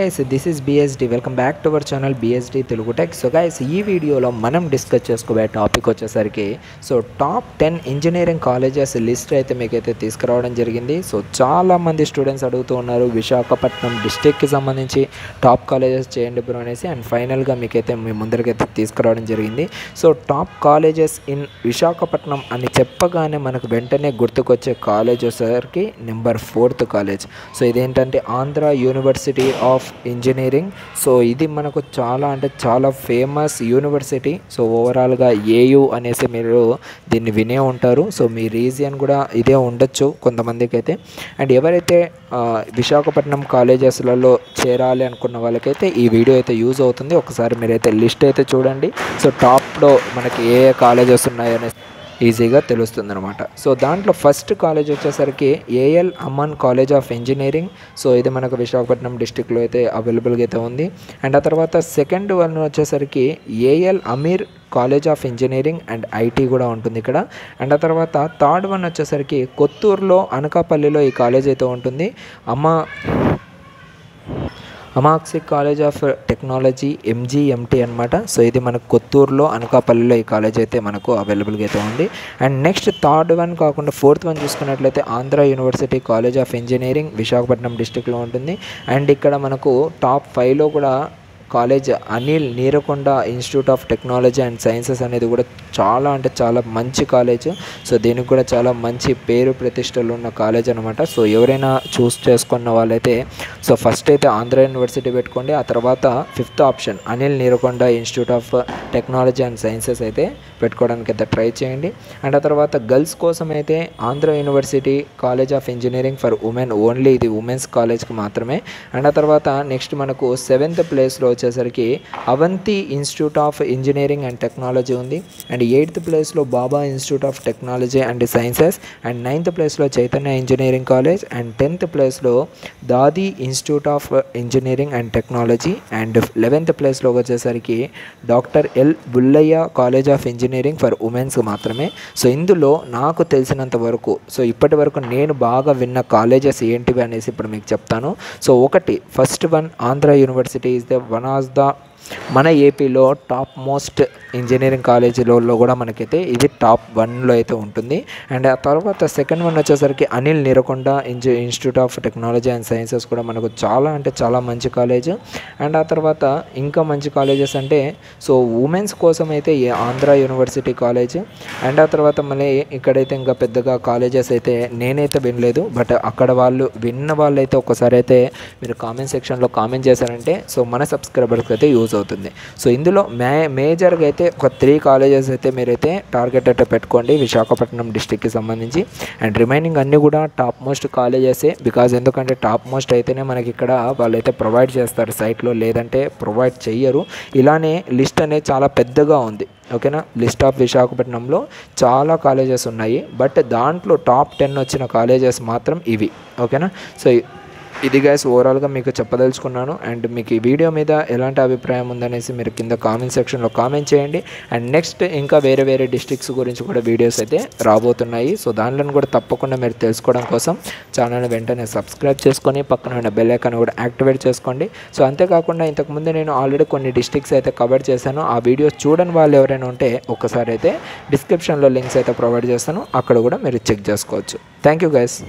Guys, this is BSD. Welcome back to our channel BSD Telugu Tech. So guys, ఈ వీడియోలో మనం discuss చేసుకోబోయే topic వచ్చేసరికి top 10 engineering colleges list అయితే మీకైతే తీసుకురావడం జరిగింది. చాలా మంది స్టూడెంట్స్ అడుగుతూ ఉన్నారు విశాఖపట్నం డిస్ట్రిక్ట్కి సంబంధించి టాప్ కాలేజెస్ చేయండి బ్రో అనేసి, అండ్ ఫైనల్గా మీకైతే మీ ముందరికైతే తీసుకురావడం జరిగింది. టాప్ కాలేజెస్ ఇన్ విశాఖపట్నం అని చెప్పగానే మనకు వెంటనే గుర్తుకొచ్చే కాలేజ్ వచ్చేసరికి నెంబర్ 4th కాలేజ్. ఇదేంటంటే ఆంధ్ర యూనివర్సిటీ ఆఫ్ ఇంజనీరింగ్. ఇది మనకు చాలా ఫేమస్ యూనివర్సిటీ. ఓవరాల్గా ఏయు అనేసి మీరు దీన్ని వినే ఉంటారు. మీ రీజియన్ కూడా ఇదే ఉండొచ్చు కొంతమందికి అయితే. అండ్ ఎవరైతే విశాఖపట్నం కాలేజెస్లలో చేరాలి అనుకున్న వాళ్ళకైతే ఈ వీడియో అయితే యూజ్ అవుతుంది. ఒకసారి మీరైతే లిస్ట్ అయితే చూడండి. టాప్లో మనకి ఏ కాలేజెస్ ఉన్నాయనే ఈజీగా తెలుస్తుంది అనమాట. దాంట్లో ఫస్ట్ కాలేజ్ వచ్చేసరికి A L Aman college of engineering. ఇది మనకు విశాఖపట్నం డిస్టిక్లో అయితే అవైలబుల్గా అయితే ఉంది. అండ్ ఆ తర్వాత సెకండ్ వన్ వచ్చేసరికి A L Ameer college of engineering and IT కూడా ఉంటుంది ఇక్కడ. అండ్ ఆ తర్వాత థర్డ్ వన్ వచ్చేసరికి కొత్తూరులో అనకాపల్లిలో ఈ కాలేజ్ అయితే ఉంటుంది. అమాక్సి కాలేజ్ ఆఫ్ టెక్నాలజీ ఎంజీఎంటీ అనమాట. ఇది మనకు కొత్తూరులో అనకాపల్లిలో ఈ కాలేజ్ అయితే మనకు అవైలబుల్గా అయితే ఉంది. అండ్ నెక్స్ట్ థర్డ్ వన్ కాకుండా ఫోర్త్ వన్ చూసుకున్నట్లయితే Andhra university college of engineering Visakhapatnam డిస్టిక్లో ఉంటుంది. అండ్ ఇక్కడ మనకు టాప్ 5లో కూడా college Anil Neerukonda institute of technology and sciences అనేది కూడా చాలా మంచి కాలేజ్. దీనికి కూడా చాలా మంచి పేరు ప్రతిష్టలు ఉన్న కాలేజ్ అనమాట. ఎవరైనా చూస్ చేసుకున్న వాళ్ళైతే ఫస్ట్ అయితే ఆంధ్ర యూనివర్సిటీ పెట్టుకోండి. ఆ తర్వాత 5th option Anil Neerukonda institute of technology and sciences అయితే పెట్టుకోవడానికి అయితే ట్రై చేయండి. అండ్ ఆ తర్వాత గర్ల్స్ కోసం అయితే Andhra university college of engineering for women only, ఇది ఉమెన్స్ కాలేజ్కి మాత్రమే. అండ్ ఆ తర్వాత నెక్స్ట్ మనకు 7th ప్లేస్లో వచ్చేసరికి Avanthi institute of engineering and technology ఉంది. అండ్ 8th ప్లేస్లో Baba institute of technology and sciences. And 9th ప్లేస్లో Chaitanya engineering college. And 10th ప్లేస్లో Dadi institute of engineering and technology. And 11th ప్లేస్లో వచ్చేసరికి doctor L Bullayya college of engineering for womens మాత్రమే. ఇందులో నాకు తెలిసినంత వరకు ఇప్పటి వరకు నేను బాగా విన్న కాలేజెస్ ఏంటివి అనేసి ఇప్పుడు మీకు చెప్తాను. ఒకటి first one Andhra university is the one of the మన ఏపీలో టాప్ మోస్ట్ ఇంజనీరింగ్ కాలేజీలలో కూడా మనకైతే ఇది టాప్ 1లో అయితే ఉంటుంది. అండ్ ఆ తర్వాత సెకండ్ వన్ వచ్చేసరికి Anil Neerukonda institute of technology and sciences కూడా మనకు చాలా మంచి కాలేజ్. అండ్ ఆ తర్వాత ఇంకా మంచి కాలేజెస్ అంటే ఉమెన్స్ కోసం అయితే ఆంధ్ర యూనివర్సిటీ కాలేజ్. అండ్ ఆ తర్వాత మళ్ళీ ఇక్కడైతే ఇంకా పెద్దగా కాలేజెస్ అయితే నేనైతే వినలేదు, బట్ అక్కడ వాళ్ళు విన్న వాళ్ళైతే ఒకసారి అయితే మీరు కామెంట్ సెక్షన్లో కామెంట్ చేశారంటే మన సబ్స్క్రైబర్స్కి అయితే యూజ్ అవుతుంది. ఇందులో మేజర్గా అయితే ఒక 3 కాలేజెస్ అయితే మీరైతే టార్గెట్ అయితే పెట్టుకోండి విశాఖపట్నం డిస్ట్రిక్ట్కి సంబంధించి. అండ్ రిమైనింగ్ అన్నీ కూడా టాప్ మోస్ట్ కాలేజెసే. ఎందుకంటే టాప్ మోస్ట్ అయితేనే మనకి ఇక్కడ వాళ్ళైతే ప్రొవైడ్ చేస్తారు సైట్లో, లేదంటే ప్రొవైడ్ చెయ్యరు. ఇలానే లిస్ట్ అనేది చాలా పెద్దగా ఉంది, ఓకేనా. లిస్ట్ ఆఫ్ విశాఖపట్నంలో చాలా కాలేజెస్ ఉన్నాయి, బట్ దాంట్లో టాప్ 10 వచ్చిన కాలేజెస్ మాత్రం ఇవి, ఓకేనా. ఇది గైస్ ఓవరాల్గా మీకు చెప్పదలుచుకున్నాను. అండ్ మీకు ఈ వీడియో మీద ఎలాంటి అభిప్రాయం ఉందనేసి మీరు కింద కామెంట్ సెక్షన్లో కామెంట్ చేయండి. అండ్ నెక్స్ట్ ఇంకా వేరే డిస్ట్రిక్ట్స్ గురించి కూడా వీడియోస్ అయితే రాబోతున్నాయి. దానిలో కూడా తప్పకుండా మీరు తెలుసుకోవడం కోసం ఛానల్ని వెంటనే సబ్స్క్రైబ్ చేసుకొని పక్కన ఉన్న బెల్ ఐకాన్ కూడా యాక్టివేట్ చేసుకోండి. అంతేకాకుండా ఇంతకుముందే నేను ఆల్రెడీ కొన్ని డిస్ట్రిక్ట్స్ అయితే కవర్ చేశాను. ఆ వీడియోస్ చూడని వాళ్ళు ఎవరైనా ఉంటే ఒకసారి అయితే డిస్క్రిప్షన్లో లింక్స్ అయితే ప్రొవైడ్ చేస్తాను, అక్కడ కూడా మీరు చెక్ చేసుకోవచ్చు. Thank you guys.